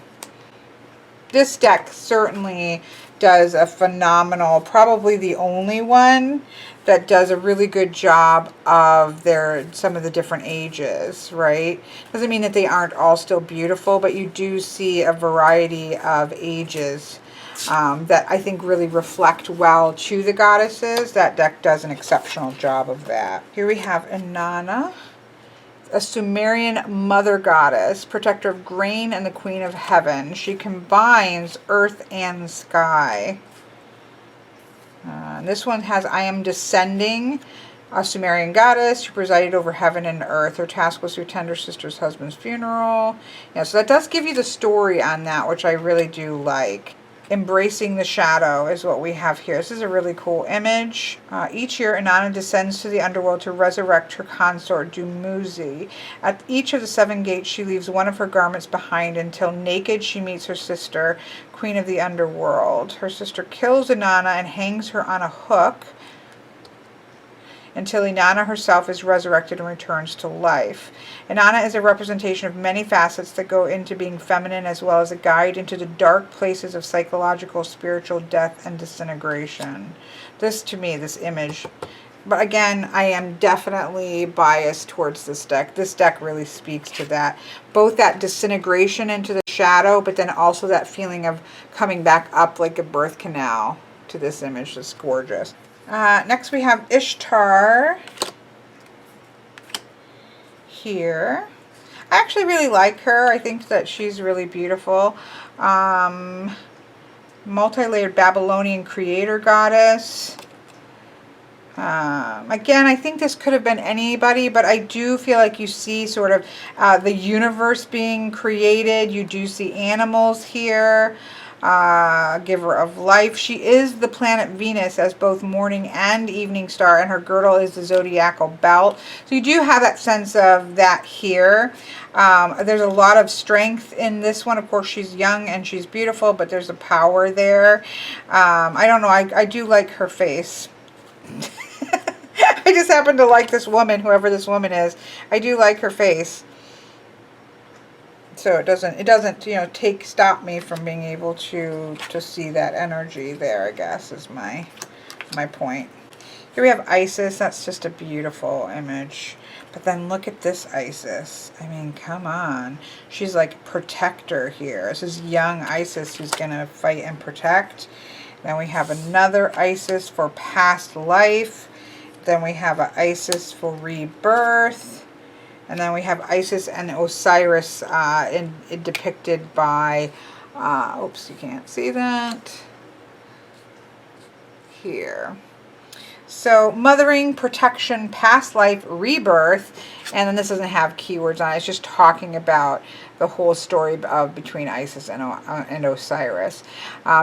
this deck certainly does a phenomenal, probably the only one that does a really good job of some of the different ages, right? Doesn't mean that they aren't all still beautiful, but you do see a variety of ages that I think really reflect well to the goddesses. That deck does an exceptional job of that. Here we have Anana, a Sumerian mother goddess, protector of grain and the queen of heaven. She combines earth and sky. This one has, I am descending, a Sumerian goddess who presided over heaven and earth. Her task was to attend her sister's husband's funeral. Yeah, so that does give you the story on that, which I really do like. Embracing the shadow is what we have here. This is a really cool image. Each year, Anana descends to the underworld to resurrect her consort, Dumuzi. At each of the 7 gates, she leaves one of her garments behind until naked she meets her sister, queen of the underworld. Her sister kills Anana and hangs her on a hook until Inanna herself is resurrected and returns to life. Anana is a representation of many facets that go into being feminine, as well as a guide into the dark places of psychological, spiritual death and disintegration. This, to me, this image, but again, I am definitely biased towards this deck. This deck really speaks to that. Both that disintegration into the shadow, but then also that feeling of coming back up like a birth canal to this image. That's gorgeous. Next we have Ishtar here. I actually really like her. I think that she's really beautiful. Multi-layered Babylonian creator goddess. Again, I think this could have been anybody, but I do feel like you see sort of the universe being created. You do see animals here. Giver of life. She is the planet Venus as both morning and evening star, and her girdle is the zodiacal belt. So you do have that sense of that here. There's a lot of strength in this one. Of course, she's young and she's beautiful, but there's a power there. I don't know. I do like her face. I just happen to like this woman, whoever this woman is. I do like her face. So it doesn't, you know, stop me from being able to see that energy there, I guess, is my point. Here we have Isis. That's just a beautiful image. But then look at this Isis. I mean, come on. She's like protector here. This is young Isis who's going to fight and protect. Then we have another Isis for past life. Then we have an Isis for rebirth. And then we have Isis and Osiris depicted by, oops, you can't see that, here. So mothering, protection, past life, rebirth, and then this doesn't have keywords on it. It's just talking about the whole story of between Isis and Osiris.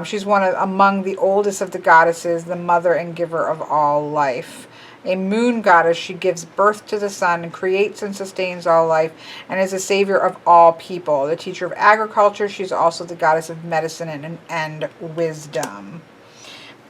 She's among the oldest of the goddesses, the mother and giver of all life. A moon goddess, she gives birth to the sun and creates and sustains all life and is a savior of all people. The teacher of agriculture, she's also the goddess of medicine and wisdom.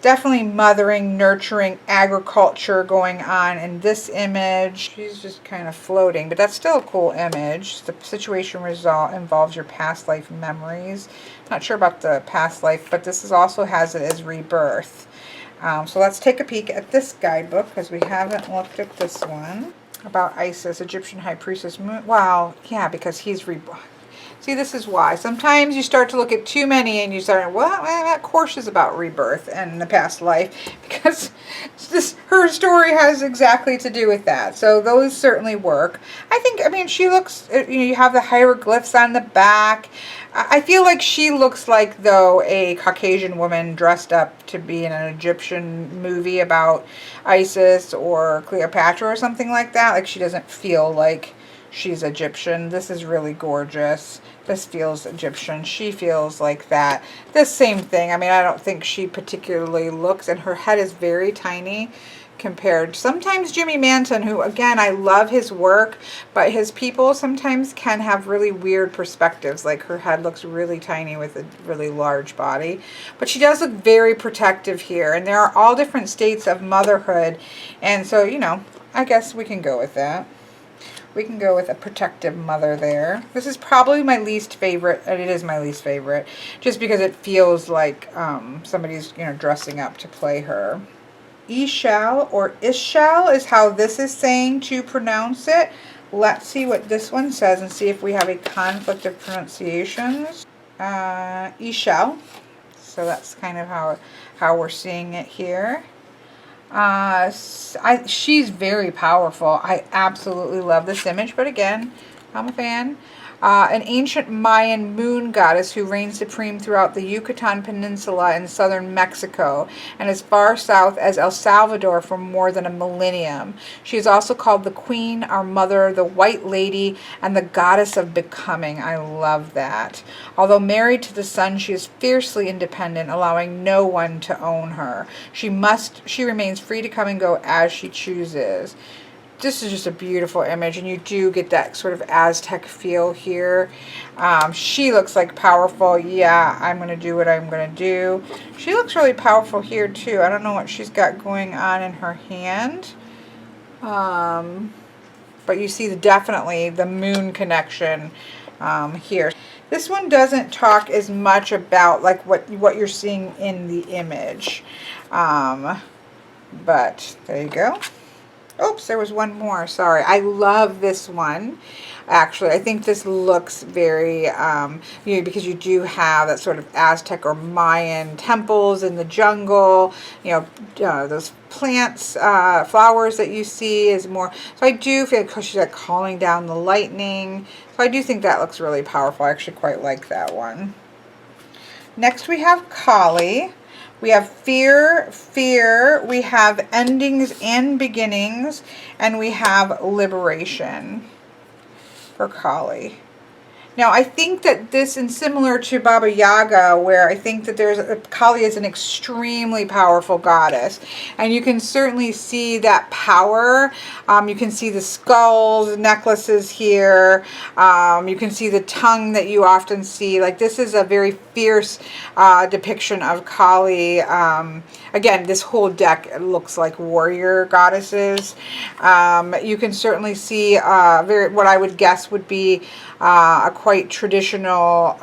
Definitely mothering, nurturing, agriculture going on in this image. She's just kind of floating, but that's still a cool image. The situation involves your past life memories. Not sure about the past life, but this also has it as rebirth. So let's take a peek at this guidebook because we haven't looked at this one. About Isis, Egyptian High Priestess. Wow, yeah, because he's reborn. See, this is why. Sometimes you start to look at too many and you start, well, that course is about rebirth and the past life, because her story has exactly to do with that. So those certainly work. I mean, she looks, you have the hieroglyphs on the back. I feel like she looks like, though, a Caucasian woman dressed up to be in an Egyptian movie about Isis or Cleopatra or something like that. Like, she doesn't feel like she's Egyptian. This is really gorgeous. This feels Egyptian. She feels like that. The same thing. I mean, I don't think she particularly looks, and her head is very tiny compared. Sometimes Jimmy Manton, who, again, I love his work, but his people sometimes can have really weird perspectives. Like, her head looks really tiny with a really large body. But she does look very protective here, and there are all different states of motherhood, and so, you know, I guess we can go with that. We can go with a protective mother there. This is probably my least favorite, and it is my least favorite, just because it feels like somebody's, you know, dressing up to play her. Ishal or Ishal is how this is saying to pronounce it. Let's see what this one says and see if we have a conflict of pronunciations. Ishal. So that's kind of how we're seeing it here. She's very powerful. I absolutely love this image, but again, I'm a fan. An ancient Mayan moon goddess who reigns supreme throughout the Yucatan Peninsula in southern Mexico and as far south as El Salvador for more than a millennium. She is also called the Queen, our Mother, the White Lady, and the Goddess of Becoming. I love that. Although married to the sun, she is fiercely independent, allowing no one to own her. She remains free to come and go as she chooses. This is just a beautiful image, and you do get that sort of Aztec feel here. She looks like powerful. Yeah, I'm going to do what I'm going to do. She looks really powerful here, too. I don't know what she's got going on in her hand. But you see definitely the moon connection here. This one doesn't talk as much about like what you're seeing in the image. But there you go. Oops, there was one more. Sorry. I love this one. Actually, I think this looks very, because you do have that sort of Aztec or Mayan temples in the jungle. Those plants, flowers that you see is more. So I do feel like she's like calling down the lightning. So I do think that looks really powerful. I actually quite like that one. Next we have Kali. We have fear, we have endings and beginnings, and we have liberation for Kali. Now, I think that this is similar to Baba Yaga, where I think that Kali is an extremely powerful goddess. And you can certainly see that power. You can see the skulls, necklaces here. You can see the tongue that you often see. Like, this is a very fierce depiction of Kali. Again, this whole deck looks like warrior goddesses. You can certainly see what I would guess would be a quite traditional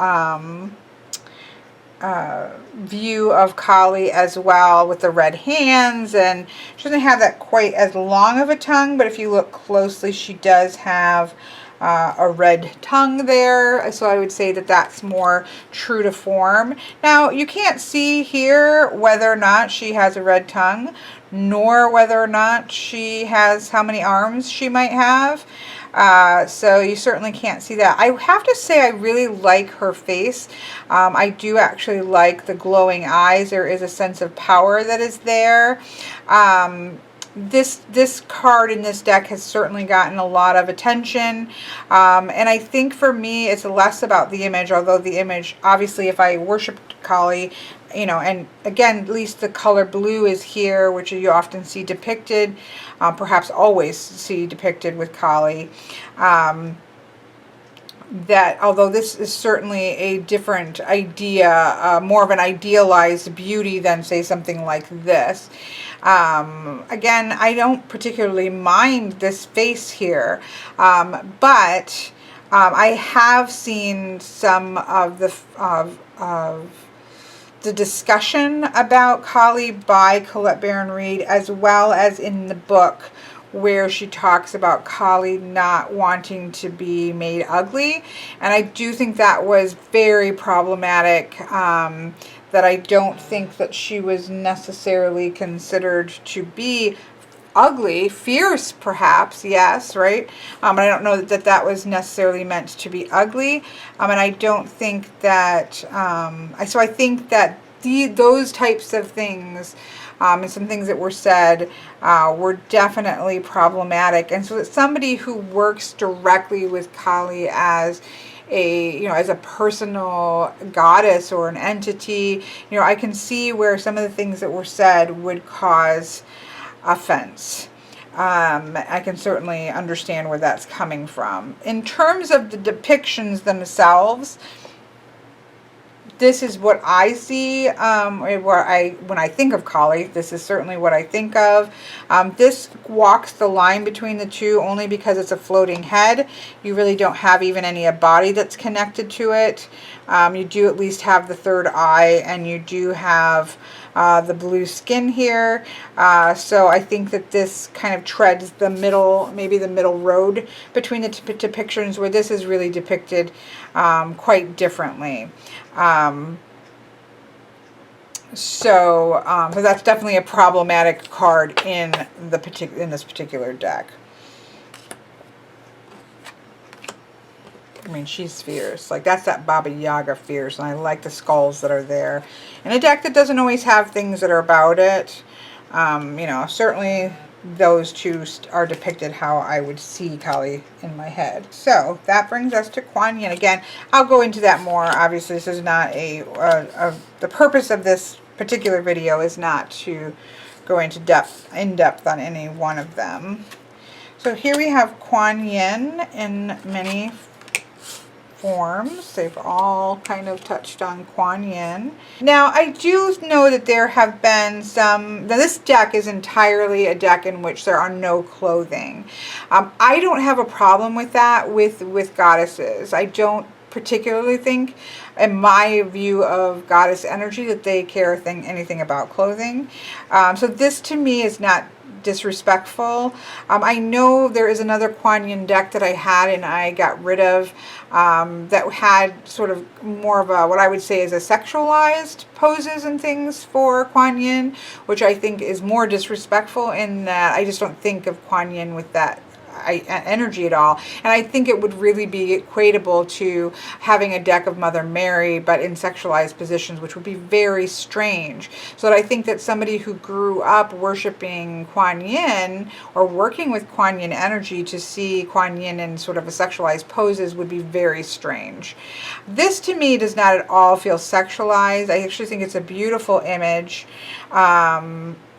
view of Kali as well, with the red hands, and she doesn't have that quite as long of a tongue, but if you look closely, she does have a red tongue there, so I would say that that's more true to form. Now, you can't see here whether or not she has a red tongue, nor whether or not she has how many arms she might have. So you certainly can't see that. I have to say I really like her face. I do actually like the glowing eyes. There is a sense of power that is there. This card in this deck has certainly gotten a lot of attention, and I think for me it's less about the image, although the image, obviously, if I worshipped Kali, and again, at least the color blue is here, which you often see depicted, perhaps always see depicted with Kali. That although this is certainly a different idea, more of an idealized beauty than, say, something like this. Again, I don't particularly mind this face here, but I have seen some of the discussion about Kali by Colette Baron-Reid, as well as in the book, where she talks about Kali not wanting to be made ugly. And I do think that was very problematic, that I don't think that she was necessarily considered to be ugly, fierce perhaps, yes, right? And I don't know that that was necessarily meant to be ugly. And I don't think that, so I think that those types of things, and some things that were said were definitely problematic. And so that somebody who works directly with Kali as as a personal goddess or an entity, I can see where some of the things that were said would cause offense. I can certainly understand where that's coming from. In terms of the depictions themselves, this is what I see, when I think of Kali. This is certainly what I think of. This walks the line between the two only because it's a floating head. You really don't have even any body that's connected to it. You do at least have the third eye, and you do have the blue skin here. So I think that this kind of treads the middle, maybe the middle road between the depictions, where this is really depicted quite differently. So that's definitely a problematic card in this particular deck. I mean, she's fierce. Like, that's that Baba Yaga fierce, and I like the skulls that are there. In a deck that doesn't always have things that are about it, you know, certainly those two are depicted how I would see Kali in my head. So that brings us to Quan Yin. Again, I'll go into that more. Obviously, this is not the purpose of this particular video is not to go into in depth on any one of them. So here we have Quan Yin in many forms. They've all kind of touched on Quan Yin. Now, I do know that there have been some, now this deck is entirely a deck in which there are no clothing. I don't have a problem with that with goddesses. I don't particularly think, in my view of goddess energy, that they care anything about clothing. So this to me is not disrespectful. I know there is another Kuan Yin deck that I had and I got rid of, that had sort of more of a, what I would say is a sexualized poses and things for Kuan Yin, which I think is more disrespectful in that I just don't think of Kuan Yin with that energy at all. And I think it would really be equatable to having a deck of Mother Mary but in sexualized positions, which would be very strange. So that I think that somebody who grew up worshiping Kuan Yin or working with Kuan Yin energy to see Kuan Yin in sort of a sexualized poses would be very strange. This to me does not at all feel sexualized. I actually think it's a beautiful image.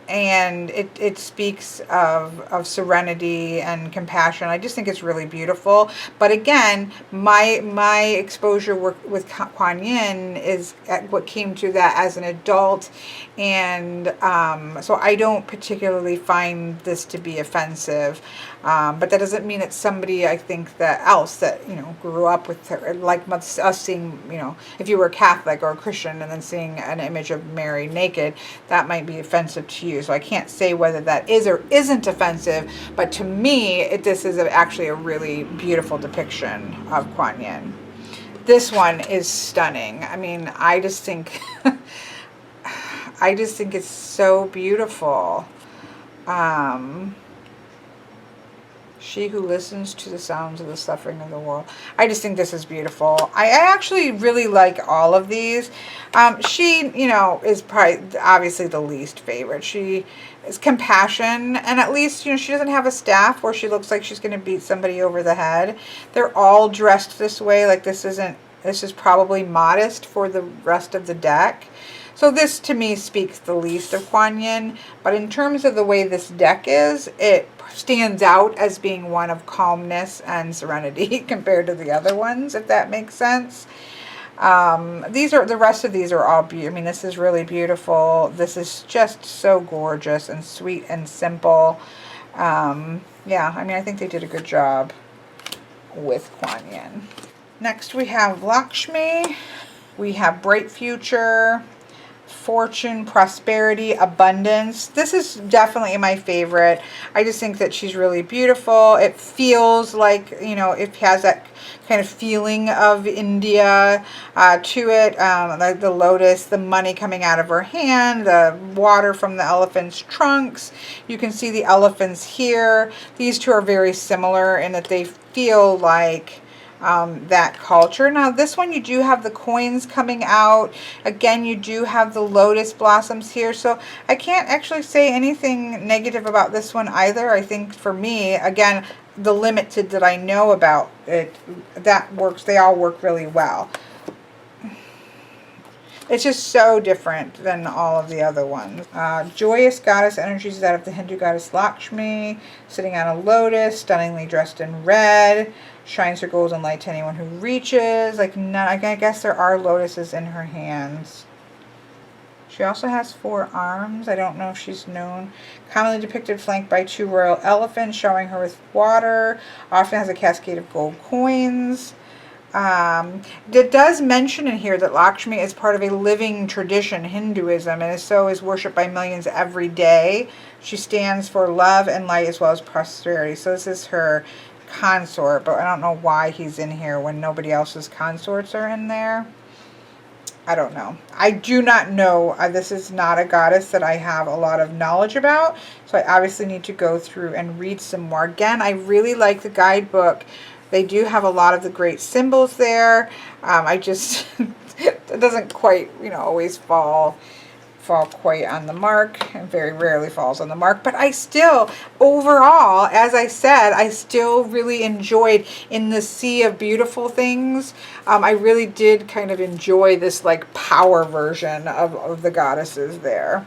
And it speaks of serenity and compassion. I just think it's really beautiful. But again, my exposure with Kuan Yin is what came to that as an adult, and so I don't particularly find this to be offensive. But that doesn't mean it's somebody, I think, that you know, grew up with her, like us seeing, you know, if you were a Catholic or a Christian and then seeing an image of Mary naked, that might be offensive to you. So I can't say whether that is or isn't offensive, but to me, this is actually a really beautiful depiction of Kuan Yin. This one is stunning. I mean, I just think it's so beautiful. She who listens to the sounds of the suffering of the world. I just think this is beautiful. I actually really like all of these. She, you know, is probably obviously the least favorite. She is compassion, and at least, you know, she doesn't have a staff where she looks like she's going to beat somebody over the head. They're all dressed this way. Like, this is probably modest for the rest of the deck. So this to me speaks the least of Kuan Yin, but in terms of the way this deck is, it stands out as being one of calmness and serenity compared to the other ones, if that makes sense. The rest of these are all beautiful. I mean, this is really beautiful. This is just so gorgeous and sweet and simple. Yeah, I mean, I think they did a good job with Kuan Yin. Next we have Lakshmi. We have bright future, fortune, prosperity, abundance. This is definitely my favorite. I just think that she's really beautiful. It feels like, you know, it has that kind of feeling of India to it. Like the lotus, the money coming out of her hand, the water from the elephant's trunks. You can see the elephants here. These two are very similar in that they feel like that culture. Now this one, you do have the coins coming out. Again, you do have the lotus blossoms here. So I can't actually say anything negative about this one either. I think for me, again, the limited that I know about it, that works. They all work really well. It's just so different than all of the other ones. Joyous goddess energies, that of the Hindu goddess Lakshmi, sitting on a lotus, stunningly dressed in red. shines her golden light to anyone who reaches. Like, none, I guess there are lotuses in her hands. She also has 4 arms. I don't know if she's known. Commonly depicted flanked by 2 royal elephants, showering her with water. Often has a cascade of gold coins. It does mention in here that Lakshmi is part of a living tradition, Hinduism, and so is worshipped by millions every day. She stands for love and light as well as prosperity. So this is her consort, but I don't know why he's in here when nobody else's consorts are in there. I don't know. I do not know. This is not a goddess that I have a lot of knowledge about, so I obviously need to go through and read some more. Again, I really like the guidebook. They do have a lot of the great symbols there. I just, it doesn't quite, always fall quite on the mark, and very rarely falls on the mark, but I still, overall, as I said, I still really enjoyed in the sea of beautiful things. I really did kind of enjoy this like power version of the goddesses there.